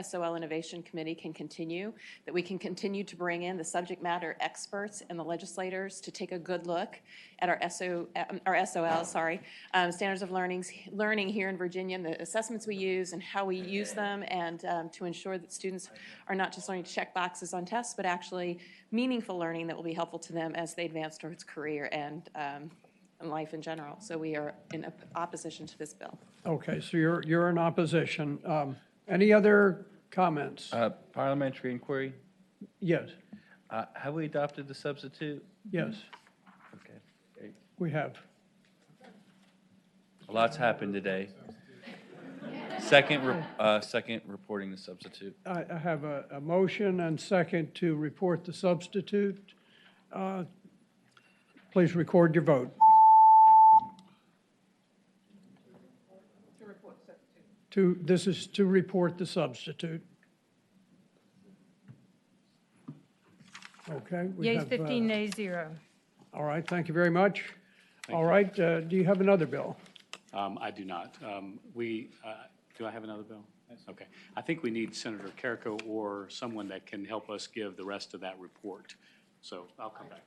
Speaker 8: SOL Innovation Committee can continue, that we can continue to bring in the subject matter experts and the legislators to take a good look at our SOL, standards of learning here in Virginia, and the assessments we use and how we use them, and to ensure that students are not just learning to check boxes on tests, but actually meaningful learning that will be helpful to them as they advance towards career and life in general. So we are in opposition to this bill.
Speaker 20: Okay, so you're in opposition. Any other comments?
Speaker 10: Parliamentary inquiry?
Speaker 20: Yes,
Speaker 10: Have we adopted the substitute?
Speaker 20: yes,
Speaker 10: Okay, great.
Speaker 20: we have.
Speaker 10: A lot's happened today. Second reporting the substitute.
Speaker 20: I have a motion and second to report the substitute. Please record your vote. This is to report the substitute. Okay. we
Speaker 7: Yeas
Speaker 20: have,
Speaker 7: 15, nays 0.
Speaker 20: All right, thank you very much. All right, do you have another bill?
Speaker 1: I do not. Do I have another bill? Okay. I think we need Senator Carrico or someone that can help us give the rest of that report. So I'll come back.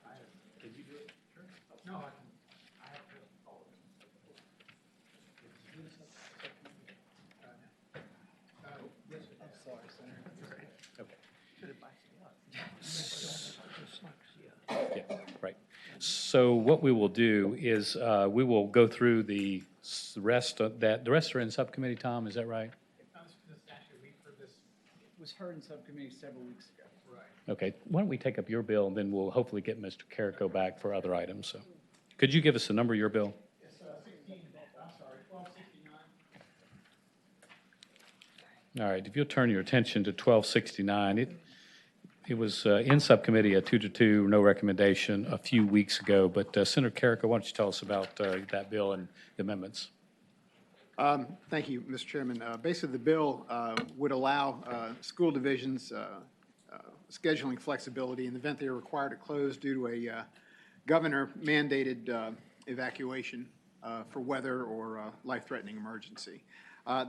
Speaker 1: Can you do it? Sure. No, I can. So what we will do is we will go through the rest of that. The rest are in subcommittee, Tom, is that right?
Speaker 5: It was heard in subcommittee several weeks ago. Right.
Speaker 1: Okay, why don't we take up your bill, and then we'll hopefully get Mr. Carrico back for other items. So, could you give us the number of your bill?
Speaker 5: It's 1269.
Speaker 1: All right, if you'll turn your attention to 1269, it was in subcommittee a 2-2, no recommendation a few weeks ago. But Senator Carrico, why don't you tell us about that bill and the amendments?
Speaker 13: Thank you, Mr. Chairman. Basically, the bill would allow school divisions scheduling flexibility in the event they are required to close due to a governor-mandated evacuation for weather or life-threatening emergency.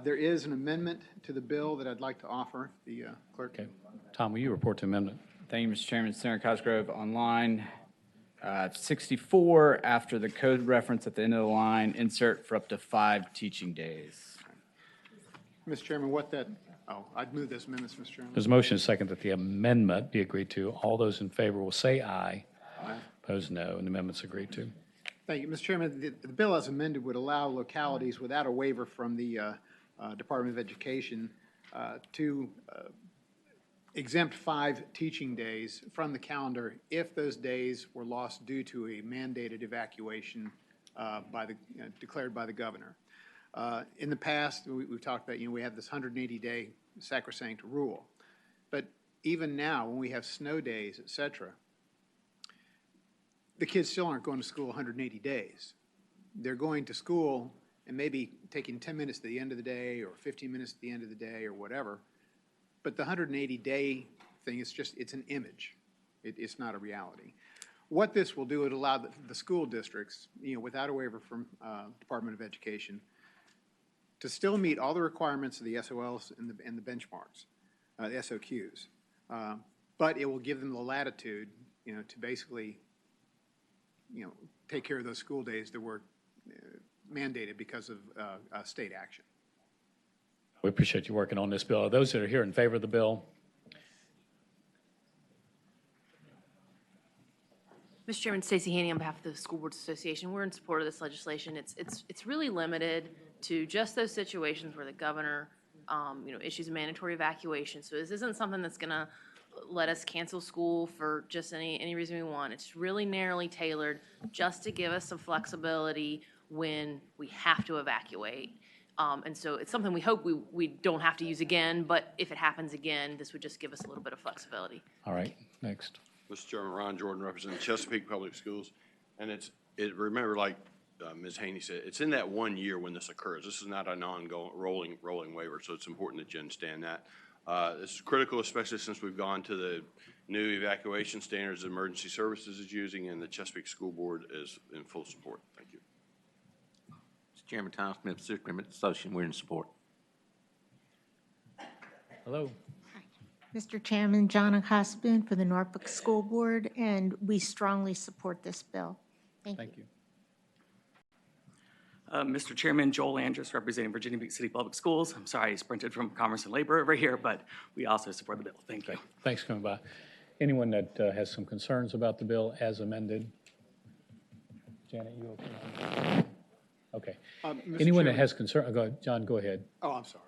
Speaker 13: There is an amendment to the bill that I'd like to offer the clerk.
Speaker 1: Okay. Tom, will you report the amendment?
Speaker 2: Thank you, Mr. Chairman. Senator Cosgrove on line 64, after the code reference at the end of the line, insert for up to 5 teaching days.
Speaker 13: Mr. Chairman, I'd move this amendment, Mr. Chairman.
Speaker 1: There's a motion and a second that the amendment be agreed to. All those in favor will say aye.
Speaker 13: Aye.
Speaker 1: Opposed, no, and the amendment's agreed to.
Speaker 13: Thank you, Mr. Chairman. The bill as amended would allow localities without a waiver from the Department of Education to exempt 5 teaching days from the calendar if those days were lost due to a mandated evacuation declared by the governor. In the past, we've talked about, we have this 180-day sacrosanct rule. But even now, when we have snow days, et cetera, the kids still aren't going to school 180 days. They're going to school and maybe taking 10 minutes at the end of the day or 15 minutes at the end of the day or whatever. But the 180-day thing is it's an image. It's not a reality. What this will do, it allow the school districts, without a waiver from Department of Education, to still meet all the requirements of the SOLs and the benchmarks, the SOQs. But it will give them the latitude, to basically, take care of those school days that were mandated because of state action.
Speaker 1: We appreciate you working on this bill. Those that are here in favor of the bill?
Speaker 11: Mr. Chairman, Stacey Haney on behalf of the School Boards Association. We're in support of this legislation. It's really limited to just those situations where the governor, issues a mandatory evacuation. So this isn't something that's going to let us cancel school for just any reason we want. It's really narrowly tailored just to give us some flexibility when we have to evacuate. And so it's something we hope we don't have to use again, but if it happens again, this would just give us a little bit of flexibility.
Speaker 1: All right, next.
Speaker 22: Mr. Chairman, Ron Jordan, representing Chesapeake Public Schools. And remember, like Ms. Haney said, it's in that 1 year when this occurs. This is not an ongoing rolling waiver, so it's important that you understand that. This is critical, especially since we've gone to the new evacuation standards that Emergency Services is using, and the Chesapeake School Board is in full support. Thank you.
Speaker 12: Mr. Chairman, Tom Smith, Pacific Rim Association, we're in support.
Speaker 1: Hello.
Speaker 23: Mr. Chairman, John Husband for the Norfolk School Board, and we strongly support this bill. Thank you.
Speaker 24: Mr. Chairman, Joel Andrews, representing Virginia Beach City Public Schools. I'm sorry I sprinted from Commerce and Labor over here, but we also support the bill. Thank you.
Speaker 1: Thanks for coming by. Anyone that has some concerns about the bill as amended? Janet, you okay? Okay. Anyone that has concern, go ahead. John, go ahead.
Speaker 13: Oh, I'm sorry.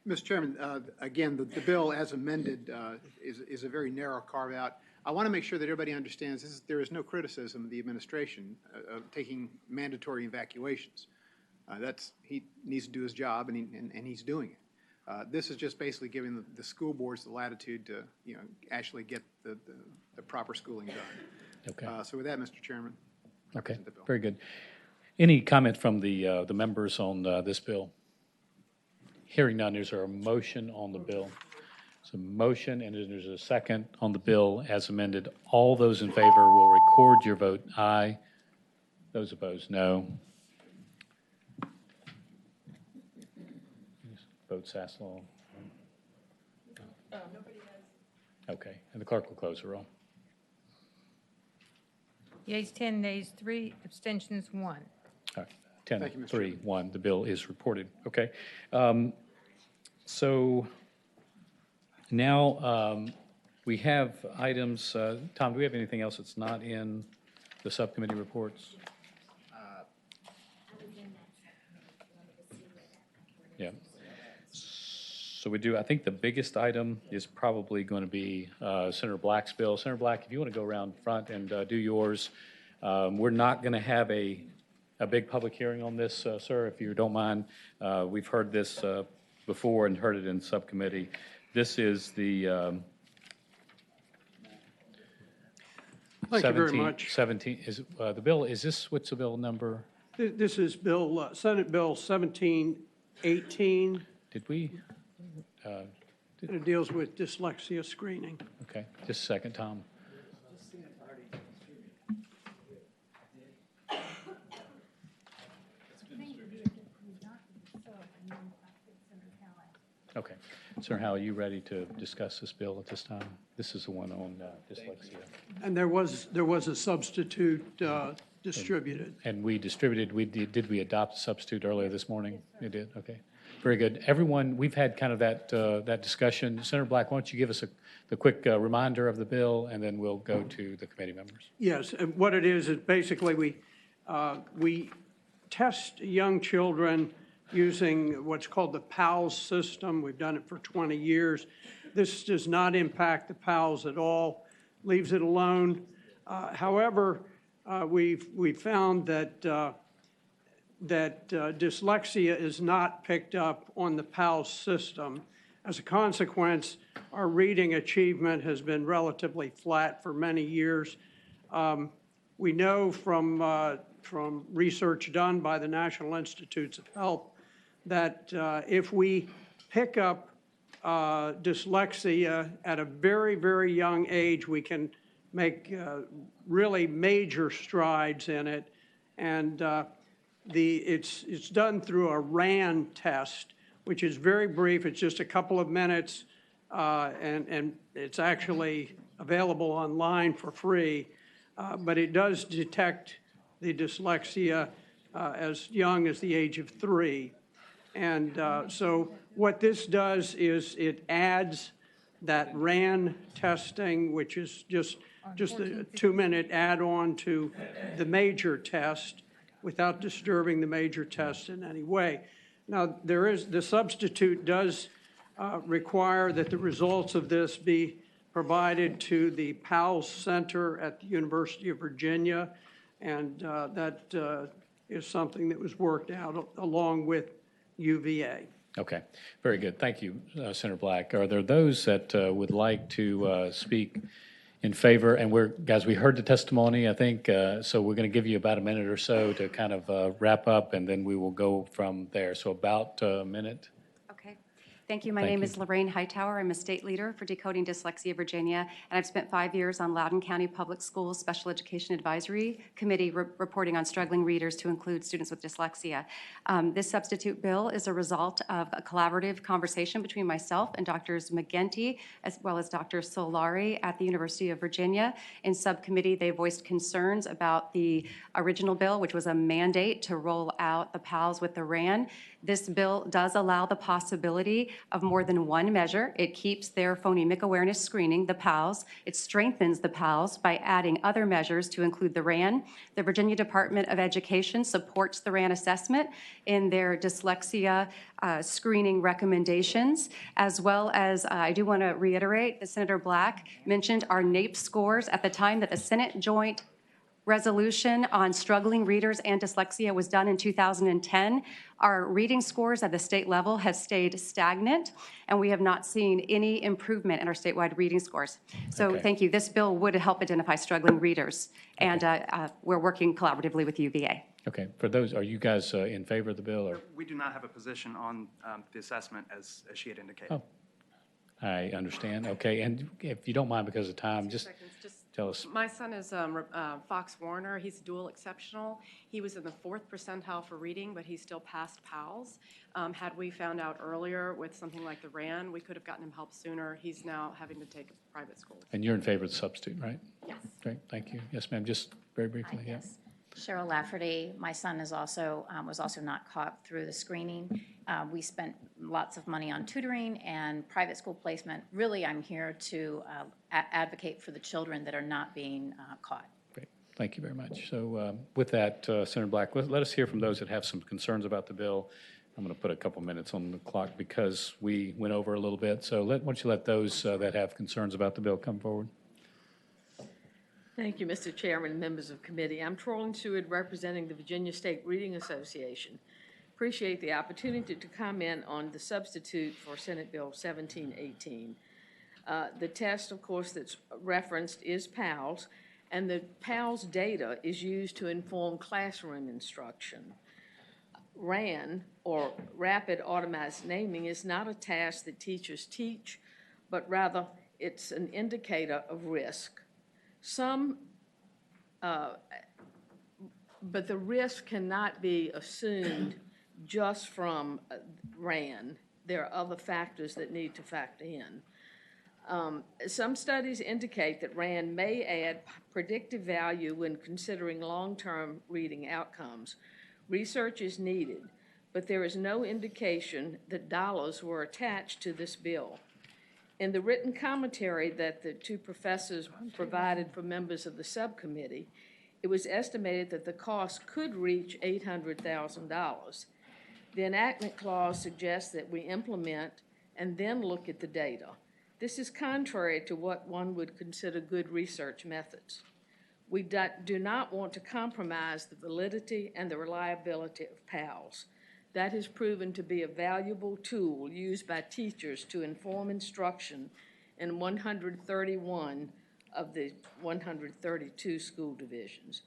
Speaker 13: Mr. Chairman, again, the bill as amended is a very narrow carve-out. I want to make sure that everybody understands there is no criticism of the administration of taking mandatory evacuations. He needs to do his job, and he's doing it. This is just basically giving the school boards the latitude to actually get the proper schooling done.
Speaker 1: Okay.
Speaker 13: So with that, Mr. Chairman.
Speaker 1: Okay. Very good. Any comment from the members on this bill? Hearing none, is there a motion on the bill? It's a motion, and there's a second on the bill as amended. All those in favor will record your vote aye. Those opposed, no. Vote Sasslaw. Okay, and the clerk will close the roll.
Speaker 7: Yeas 10, nays 3, abstentions 1.
Speaker 1: All right, 10,
Speaker 13: Thank you, Mr.
Speaker 1: 3, 1, the bill is reported. Okay. So now we have items, Tom, do we have anything else that's not in the subcommittee reports? Yeah. So we do, I think the biggest item is probably going to be Senator Black's bill. Senator Black, if you want to go around front and do yours. We're not going to have a big public hearing on this, sir, if you don't mind. We've heard this before and heard it in subcommittee. This is the
Speaker 20: Thank you very much.
Speaker 1: 17, is the bill, is this, what's the bill number?
Speaker 20: This is Bill, Senate Bill 1718,
Speaker 1: Did we?
Speaker 20: and it deals with dyslexia screening.
Speaker 1: Okay, just a second, Tom. Okay. Senator Howell, are you ready to discuss this bill at this time? This is the one on dyslexia.
Speaker 20: And there was a substitute distributed.
Speaker 1: And we distributed, did we adopt a substitute earlier this morning? You did, okay. Very good. Everyone, we've had kind of that discussion. Senator Black, why don't you give us the quick reminder of the bill, and then we'll go to the committee members.
Speaker 20: Yes, and what it is basically we test young children using what's called the PALS system. We've done it for 20 years. This does not impact the PALS at all, leaves it alone. However, we've found that dyslexia is not picked up on the PALS system. As a consequence, our reading achievement has been relatively flat for many years. We know from research done by the National Institutes of Health that if we pick up dyslexia at a very, very young age, we can make really major strides in it. And it's done through a RAN test, which is very brief. It's just a couple of minutes, and it's actually available online for free. But it does detect the dyslexia as young as the age of 3. And so what this does is it adds that RAN testing, which is just a 2-minute add-on to the major test without disturbing the major test in any way. Now, the substitute does require that the results of this be provided to the PALS Center at the University of Virginia, and that is something that was worked out along with UVA.
Speaker 1: Okay, very good. Thank you, Senator Black. Are there those that would like to speak in favor? And we heard the testimony, I think, so we're going to give you about a minute or so to kind of wrap up, and then we will go from there. So about a minute.
Speaker 3: Okay. Thank you. My name is Lorraine Hightower. I'm a state leader for Decoding Dyslexia Virginia, and I've spent 5 years on Loudoun County Public Schools Special Education Advisory Committee reporting on struggling readers to include students with dyslexia. This substitute bill is a result of a collaborative conversation between myself and Drs. McGinty, as well as Dr. Solari at the University of Virginia. In subcommittee, they voiced concerns about the original bill, which was a mandate to roll out the PALS with the RAN. This bill does allow the possibility of more than one measure. It keeps their phonemic awareness screening, the PALS. It strengthens the PALS by adding other measures to include the RAN. The Virginia Department of Education supports the RAN assessment in their dyslexia screening recommendations, as well as I do want to reiterate that Senator Black mentioned our NAEP scores at the time that the Senate Joint Resolution on struggling readers and dyslexia was done in 2010. Our reading scores at the state level have stayed stagnant, and we have not seen any improvement in our statewide reading scores. So thank you. This bill would help identify struggling readers, and we're working collaboratively with UVA.
Speaker 1: Okay. For those, are you guys in favor of the bill? Or?
Speaker 17: We do not have a position on the assessment as she had indicated.
Speaker 1: Oh, I understand. Okay. And if you don't mind, because of time, just tell us.
Speaker 6: My son is Fox Warner. He's dual exceptional. He was in the 4th percentile for reading, but he still passed PALS. Had we found out earlier with something like the RAN, we could have gotten him help sooner. He's now having to take a private school.
Speaker 1: And you're in favor of the substitute, right?
Speaker 6: Yes.
Speaker 1: Great. Thank you. Yes, ma'am. Just very briefly.
Speaker 9: Yes. Cheryl Lafferty. My son is also was also not caught through the screening. We spent lots of money on tutoring and private school placement. Really, I'm here to advocate for the children that are not being caught.
Speaker 1: Great. Thank you very much. So with that, Senator Black, let us hear from those that have some concerns about the bill. I'm going to put a couple minutes on the clock because we went over a little bit. So why don't you let those that have concerns about the bill come forward?
Speaker 14: Thank you, Mr. Chairman, members of committee. I'm Trolling Seward, representing the Virginia State Reading Association. Appreciate the opportunity to comment on the substitute for Senate Bill 1718. The test, of course, that's referenced is PALS, and the PALS data is used to inform classroom instruction. RAN, or Rapid Automatic Naming, is not a task that teachers teach, but rather it's an indicator of risk. But the risk cannot be assumed just from RAN. There are other factors that need to factor in. Some studies indicate that RAN may add predictive value when considering long-term reading outcomes. Research is needed, but there is no indication that dollars were attached to this bill. In the written commentary that the two professors provided for members of the subcommittee, it was estimated that the cost could reach $800,000. The enactment clause suggests that we implement and then look at the data. This is contrary to what one would consider good research methods. We do not want to compromise the validity and the reliability of PALS. That has proven to be a valuable tool used by teachers to inform instruction in 131 of the 132 school divisions.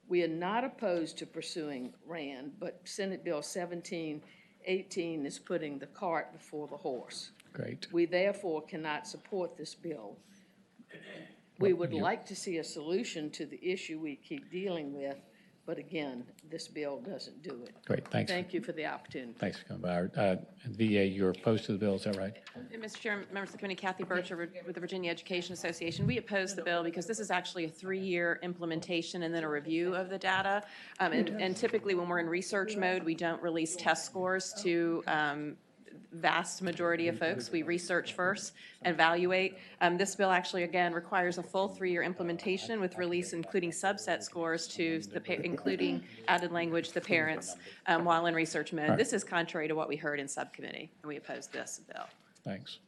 Speaker 14: We are not opposed to pursuing RAN, but Senate Bill 1718 is putting the cart before the horse.
Speaker 1: Great.
Speaker 14: We therefore cannot support this bill. We would like to see a solution to the issue we keep dealing with, but again, this bill doesn't do it.
Speaker 1: Great, thanks.
Speaker 14: Thank you for the opportunity.
Speaker 1: Thanks for coming by. VA, you're opposed to the bill, is that right?
Speaker 8: Mr. Chairman, members of the committee, Kathy Bircher with the Virginia Education Association. We oppose the bill because this is actually a 3-year implementation and then a review of the data. And typically when we're in research mode, we don't release test scores to vast majority of folks. We research first, evaluate. This bill actually, again, requires a full 3-year implementation with release, including subset scores to including added language to parents while in research mode.
Speaker 1: Right.
Speaker 8: This is contrary to what we heard in subcommittee, and we oppose this bill.
Speaker 1: Thanks.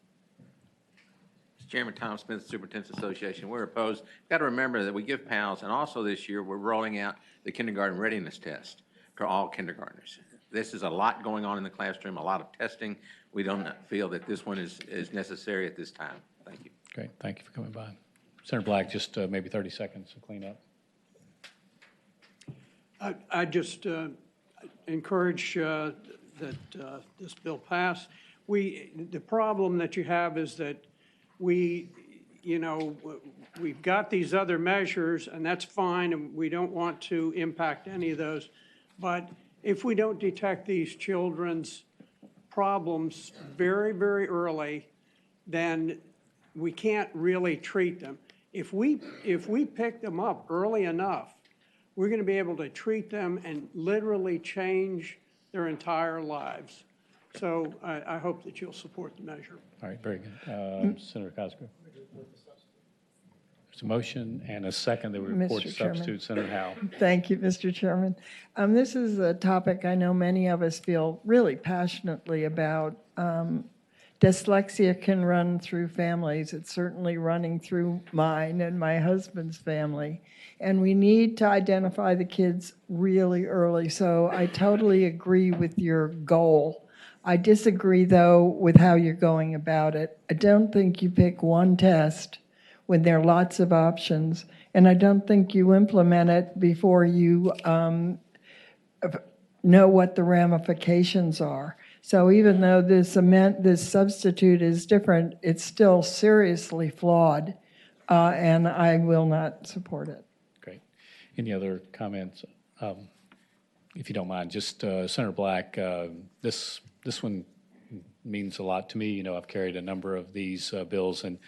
Speaker 12: Mr. Chairman, Tom Smith, Superintendent's Association. We're opposed. Got to remember that we give PALS, and also this year we're rolling out the kindergarten readiness test for all kindergartners. This is a lot going on in the classroom, a lot of testing. We don't feel that this one is necessary at this time. Thank you.
Speaker 1: Great, thank you for coming by. Senator Black, just maybe 30 seconds to clean up.
Speaker 20: I just encourage that this bill pass. The problem that you have is that we've got these other measures, and that's fine, and we don't want to impact any of those. But if we don't detect these children's problems very, very early, then we can't really treat them. If we pick them up early enough, we're going to be able to treat them and literally change their entire lives. So I hope that you'll support the measure.
Speaker 1: All right, very good. Senator Cosgrove. There's a motion and a second that we report to substitute. Senator Howell.
Speaker 15: Thank you, Mr. Chairman. This is a topic I know many of us feel really passionately about. Dyslexia can run through families. It's certainly running through mine and my husband's family. And we need to identify the kids really early. So I totally agree with your goal. I disagree, though, with how you're going about it. I don't think you pick one test when there are lots of options, and I don't think you implement it before you know what the ramifications are. So even though this substitute is different, it's still seriously flawed, and I will not support it.
Speaker 1: Great. Any other comments? If you don't mind, just Senator Black, this one means a lot to me. You know, I've carried a number of these bills, and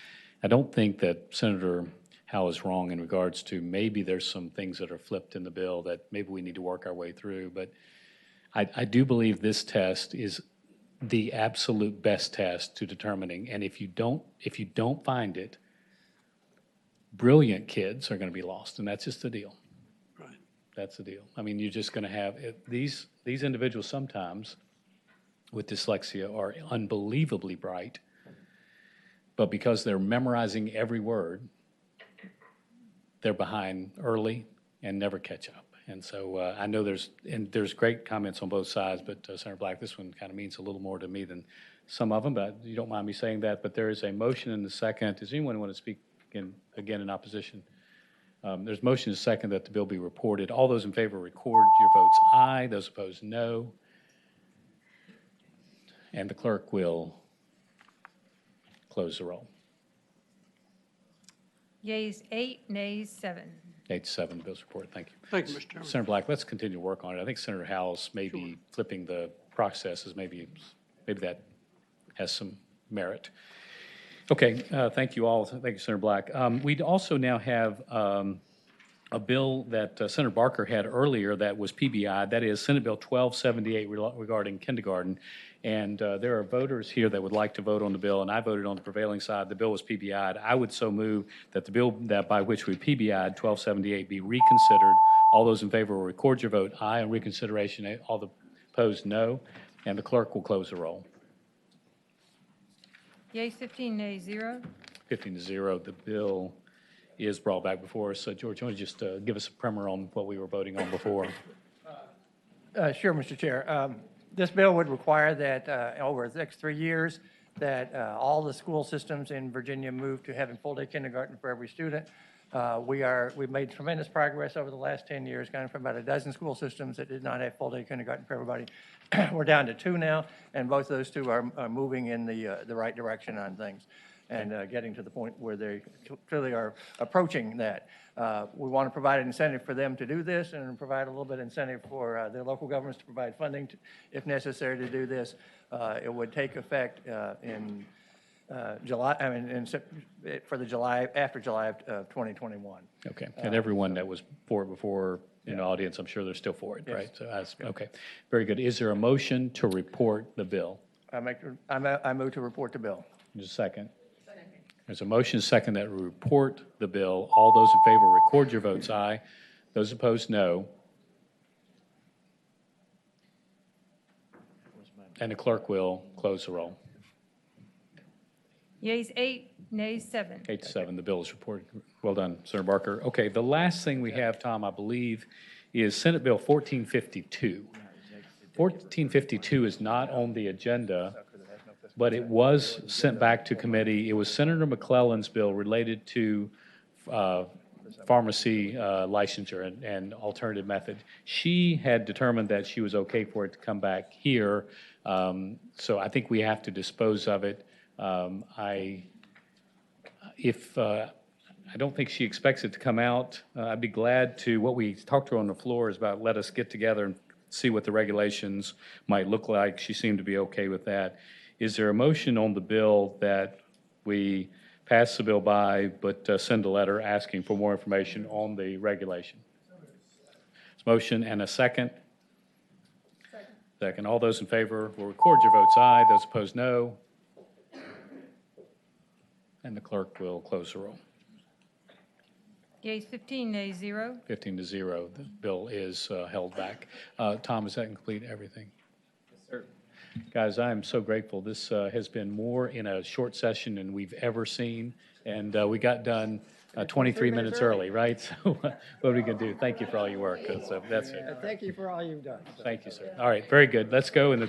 Speaker 1: I don't think that Senator Howell is wrong in regards to maybe there's some things that are flipped in the bill that maybe we need to work our way through. But I do believe this test is the absolute best test to determining. And if you don't find it, brilliant kids are going to be lost, and that's just the deal. That's the deal. I mean, you're just going to have, these individuals sometimes with dyslexia are unbelievably bright, but because they're memorizing every word, they're behind early and never catch up. And so I know there's great comments on both sides, but Senator Black, this one kind of means a little more to me than some of them, but you don't mind me saying that. But there is a motion and a second. Does anyone want to speak again in opposition? There's a motion and a second that the bill be reported. All those in favor record your votes aye. Those opposed, no. And the clerk will close the roll.
Speaker 7: Yeas 8, nays 7.
Speaker 1: 8-7, the bill's reported. Thank you.
Speaker 20: Thank you, Mr. Chairman.
Speaker 1: Senator Black, let's continue to work on it. I think Senator Howell's maybe flipping the processes. Maybe that has some merit. Okay, thank you all. Thank you, Senator Black. We also now have a bill that Senator Barker had earlier that was PBI. That is Senate Bill 1278 regarding kindergarten. And there are voters here that would like to vote on the bill, and I voted on the prevailing side. The bill was PBI'd. I would so move that the bill that by which we PBI'd 1278 be reconsidered. All those in favor will record your vote aye on reconsideration. All the opposed, no. And the clerk will close the roll.
Speaker 7: Yeas 15, nays 0.
Speaker 1: 15-0. The bill is brought back before us. So, George, you want to just give us a primer on what we were voting on before?
Speaker 16: Sure, Mr. Chair. This bill would require that over the next 3 years, that all the school systems in Virginia move to having full-day kindergarten for every student. We've made tremendous progress over the last 10 years, gone from about a dozen school systems that did not have full-day kindergarten for everybody. We're down to 2 now, and both those 2 are moving in the right direction on things and getting to the point where they clearly are approaching that. We want to provide an incentive for them to do this and provide a little bit of incentive for their local governments to provide funding if necessary to do this. It would take effect in July, after July of 2021.
Speaker 1: Okay, and everyone that was for it before in the audience, I'm sure they're still for it, right?
Speaker 16: Yes.
Speaker 1: So okay, very good. Is there a motion to report the bill?
Speaker 16: I move to report the bill.
Speaker 1: Just a second. There's a motion, a second, that we report the bill. All those in favor record your votes aye. Those opposed, no. And the clerk will close the roll.
Speaker 7: Yeas 8, nays 7.
Speaker 1: 8-7, the bill is reported. Well done, Senator Barker. Okay, the last thing we have, Tom, I believe, is Senate Bill 1452. 1452 is not on the agenda, but it was sent back to committee. It was Senator McClellan's bill related to pharmacy licensure and alternative method. She had determined that she was okay for it to come back here, so I think we have to dispose of it. I don't think she expects it to come out. I'd be glad to, what we talked to her on the floor is about let us get together and see what the regulations might look like. She seemed to be okay with that. Is there a motion on the bill that we pass the bill by, but send a letter asking for more information on the regulation? It's motion and a second. Second. All those in favor will record your votes aye. Those opposed, no. And the clerk will close the roll.
Speaker 7: Yeas 15, nays 0.
Speaker 1: 15-0. The bill is held back. Tom, does that complete everything?
Speaker 2: Yes, sir.
Speaker 1: Guys, I am so grateful. This has been more in a short session than we've ever seen, and we got done 23 minutes early, right? So what are we going to do? Thank you for all your work. So that's it.
Speaker 18: Thank you for all you've done.
Speaker 1: Thank you, sir. All right, very good. Let's go in the